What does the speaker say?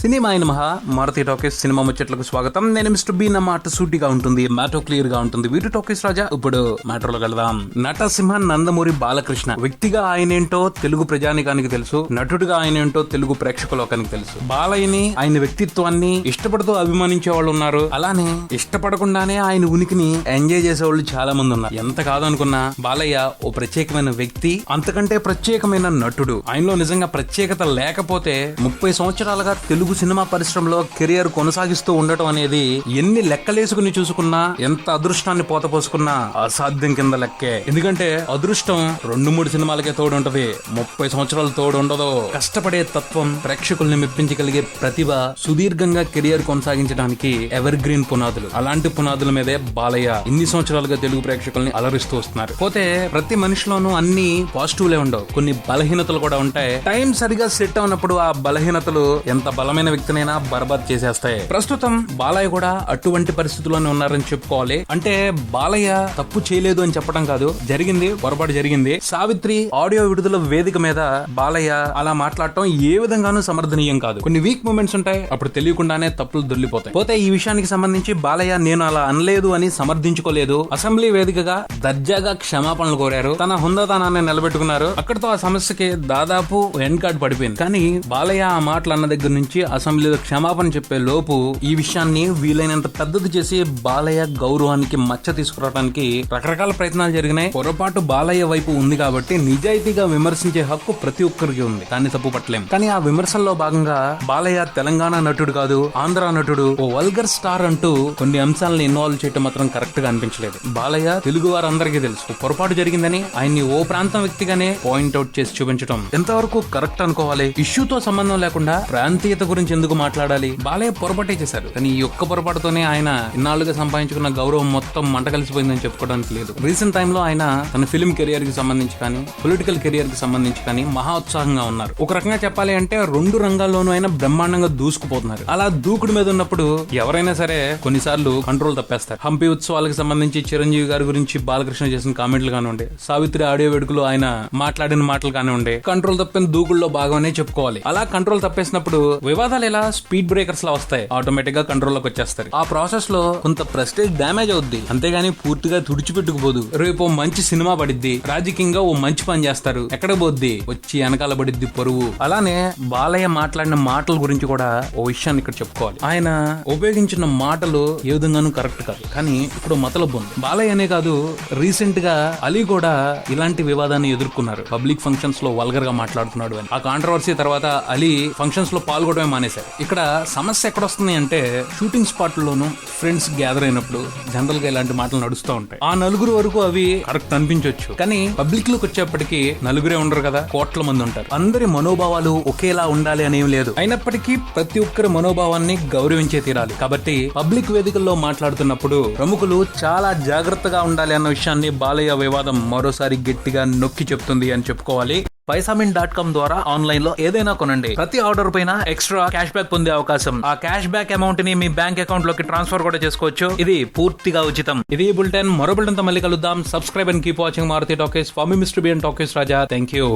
Cinema అయిన మహా Maruti talkies cinema ముచ్చట్లకు స్వాగతం. నేను మిస్టర్ బి. నా మాట సూటిగా ఉంటుంది, మ్యాటో క్లియర్ గా ఉంటుంది. వీటి టాకీస్ రాజా. ఇప్పుడు మ్యాటర్లో వెళదాం. నటసింహ నందమూరి బాలకృష్ణ వ్యక్తిగా ఆయనేంటో తెలుగు ప్రజానికానికి తెలుసు, నటుడిగా ఆయనేంటో తెలుగు ప్రేక్షకులోకానికి తెలుసు. బాలయ్యని, ఆయన వ్యక్తిత్వాన్ని ఇష్టపడుతూ అభిమానించే వాళ్ళు ఉన్నారు, అలానే ఇష్టపడకుండానే ఆయన ఉనికిని ఎంజాయ్ చేసే వాళ్ళు చాలా మంది ఉన్నారు. ఎంత కాదనుకున్నా బాలయ్య ఓ ప్రత్యేకమైన వ్యక్తి, అంతకంటే ప్రత్యేకమైన నటుడు. ఆయనలో నిజంగా ప్రత్యేకత లేకపోతే 30 సంవత్సరాలుగా తెలుగు సినిమా పరిశ్రమలో కెరియర్ కొనసాగిస్తూ ఉండటం అనేది ఎన్ని లెక్కలేసుకుని చూసుకున్నా, ఎంత అదృష్టాన్ని పోతపోసుకున్నా అసాధ్యం కింద లెక్కే. ఎందుకంటే అదృష్టం 2-3 సినిమాలకే తోడు ఉంటది, 30 సంవత్సరాలు తోడు ఉండదు. కష్టపడే తత్వం, ప్రేక్షకుల్ని మెప్పించగలిగే ప్రతిభ, సుదీర్ఘంగా కెరియర్ కొనసాగించడానికి ఎవర్ గ్రీన్ పునాదులు. అలాంటి పునాదుల మీదే బాలయ్య ఇన్ని సంవత్సరాలుగా తెలుగు ప్రేక్షకుల్ని అలరిస్తూ వస్తున్నారు. పోతే ప్రతి మనిషిలోనూ అన్ని పాజిటివ్లే ఉండవు, కొన్ని బలహీనతలు కూడా ఉంటాయి. టైం సరిగా సెట్ అవునప్పుడు ఆ బలహీనతలు ఎంత బలమైన వ్యక్తినైనా బర్బాద్ చేసేస్తాయి. ప్రస్తుతం బాలయ్య కూడా అటువంటి పరిస్థితుల్లోనే ఉన్నారని చెప్పుకోవాలి. అంటే బాలయ్య తప్పు చేయలేదు అని చెప్పడం కాదు, జరిగింది, పొరపాటు జరిగింది. సావిత్రి ఆడియో విడుదల వేదిక మీద బాలయ్య అలా మాట్లాడటం ఏ విధంగానూ సమర్థనీయం కాదు. కొన్ని వీక్ మూమెంట్స్ ఉంటాయి, అప్పుడు తెలియకుండానే తప్పులు దొల్లిపోతాయి. పోతే ఈ విషయానికి సంబంధించి బాలయ్య నేను అలా అనలేదు అని సమర్థించుకోలేదు. అసెంబ్లీ వేదికగా దర్జాగా క్షమాపణలు కోరారు, తన హుందాతనాన్ని నిలబెట్టుకున్నారు. అక్కడితో ఆ సమస్యకి దాదాపు ఎండ్ కార్డ్ పడిపోయింది. కానీ బాలయ్య ఆ మాటలు అన్న దగ్గర నుంచి అసెంబ్లీలో క్షమాపణ చెప్పే లోపు ఈ విషయాన్ని వీలైనంత పెద్దది చేసి బాలయ్య గౌరవానికి మచ్చ తీసుకురావడానికి రకరకాల ప్రయత్నాలు జరిగినాయి. పొరపాటు బాలయ్య వైపు ఉంది కాబట్టి నిజాయితీగా విమర్శించే హక్కు ప్రతి ఒక్కరికి ఉంది, దాన్ని తప్పు పట్టలేం. కానీ ఆ విమర్శల్లో భాగంగా బాలయ్య తెలంగాణ నటుడు కాదు, ఆంధ్ర నటుడు, ఓ వల్గర్ స్టార్ అంటూ కొన్ని అంశాలను ఇన్వాల్వ్ చేయడం మాత్రం కరెక్ట్ గా అనిపించలేదు. బాలయ్య తెలుగు వారందరికీ తెలుసు, పొరపాటు జరిగిందని ఆయన్ని ఓ ప్రాంతం వ్యక్తిగానే పాయింట్అవుట్ చేసి చూపించడం ఎంతవరకు కరెక్ట్ అనుకోవాలి? ఇష్యూతో సంబంధం లేకుండా ప్రాంతీయత గురించి ఎందుకు మాట్లాడాలి? బాలయ్య పొరపాటే చేశారు, కానీ ఈ ఒక్క పొరపాటుతోనే ఆయన ఇన్నాళ్లుగా సంపాదించుకున్న గౌరవం మొత్తం మంట కలిసిపోయిందని చెప్పుకోవడానికి లేదు. రీసెంట్ టైంలో ఆయన తన ఫిల్మ్ కెరియర్ కి సంబంధించి కానీ, పొలిటికల్ కెరియర్ కి సంబంధించి కానీ మహా ఉత్సాహంగా ఉన్నారు. ఒక రకంగా చెప్పాలి అంటే 2 రంగాల్లోనూ ఆయన బ్రహ్మాండంగా దూసుకుపోతున్నారు. అలా దూకుడు మీద ఉన్నప్పుడు ఎవరైనా సరే కొన్నిసార్లు కంట్రోల్ తప్పేస్తారు. హంపి ఉత్సవాలకు సంబంధించి చిరంజీవి గారి గురించి బాలకృష్ణ చేసిన కామెంట్లు కానివ్వండి, సావిత్రి ఆడియో వేడుకలో ఆయన మాట్లాడిన మాటలు కానివ్వండి, కంట్రోల్ తప్పిన దూకుడులో భాగమనే చెప్పుకోవాలి. అలా కంట్రోల్ తప్పేసినప్పుడు వివాదాలు ఎలా స్పీడ్ బ్రేకర్స్ లా వస్తాయి, ఆటోమేటిక్ గా కంట్రోల్ లోకి వచ్చేస్తారు. ఆ ప్రాసెస్ లో కొంత ప్రెస్టేజ్ డ్యామేజ్ అవుద్ది, అంతేగాని పూర్తిగా తుడిచిపెట్టుకుపోదు. రేపు మంచి సినిమా పడిద్ది, రాజకీయంగా ఓ మంచి పని చేస్తారు, ఎక్కడ పోద్ది, వచ్చి వెనకాల పడిద్ది పరువు. అలానే బాలయ్య మాట్లాడిన మాటల గురించి కూడా ఓ విషయాన్ని ఇక్కడ చెప్పుకోవాలి. ఆయన ఉపయోగించిన మాటలు ఏ విధంగానూ కరెక్ట్ కాదు, కానీ ఇప్పుడు మతలబు ఉంది. బాలయ్య అనే కాదు, రీసెంట్ గా అలీ కూడా ఇలాంటి వివాదాన్ని ఎదుర్కొన్నారు. పబ్లిక్ ఫంక్షన్స్ లో వల్గర్ గా మాట్లాడుతున్నాడు అని. ఆ కాంట్రవర్సీ తర్వాత అలీ ఫంక్షన్స్ లో పాల్గొనడమే మానేశారు. ఇక్కడ సమస్య ఎక్కడొస్తుంది అంటే, షూటింగ్ స్పాట్ లోను ఫ్రెండ్స్ గ్యాదర్ అయినప్పుడు జనరల్ గా ఇలాంటి మాటలు నడుస్తూ ఉంటాయి. ఆ నలుగురు వరకు అవి కరెక్ట్ అనిపించవచ్చు, కానీ పబ్లిక్ లోకి వచ్చేప్పటికీ నలుగురే ఉండరు కదా, కోట్ల మంది ఉంటారు. అందరి మనోభావాలు ఒకేలా ఉండాలి అనేం లేదు. అయినప్పటికీ ప్రతి ఒక్కరి మనోభావాన్ని గౌరవించే తీరాలి. కాబట్టి పబ్లిక్ వేదికల్లో మాట్లాడుతున్నప్పుడు ప్రముఖులు చాలా జాగ్రత్తగా ఉండాలి అన్న విషయాన్ని బాలయ్య వివాదం మరోసారి గట్టిగా నొక్కి చెప్తుంది అని చెప్పుకోవాలి. Paisamin.com ద్వారా ఆన్లైన్ లో ఏదైనా కొనండి, ప్రతి ఆర్డర్ పైన ఎక్స్ట్రా క్యాష్ బ్యాక్ పొందే అవకాశం. ఆ క్యాష్ బ్యాక్ అమౌంట్ ని మీ బ్యాంక్ అకౌంట్ లోకి ట్రాన్స్ఫర్ కూడా చేసుకోవచ్చు. ఇది పూర్తిగా ఉచితం. ఇది బులెటిన్. మరో బులెటిన్ తో మళ్ళీ కలుద్దాం. Subscribe and keep watching Maruthi talkies. For me mister B and talkies Raja. Thank you.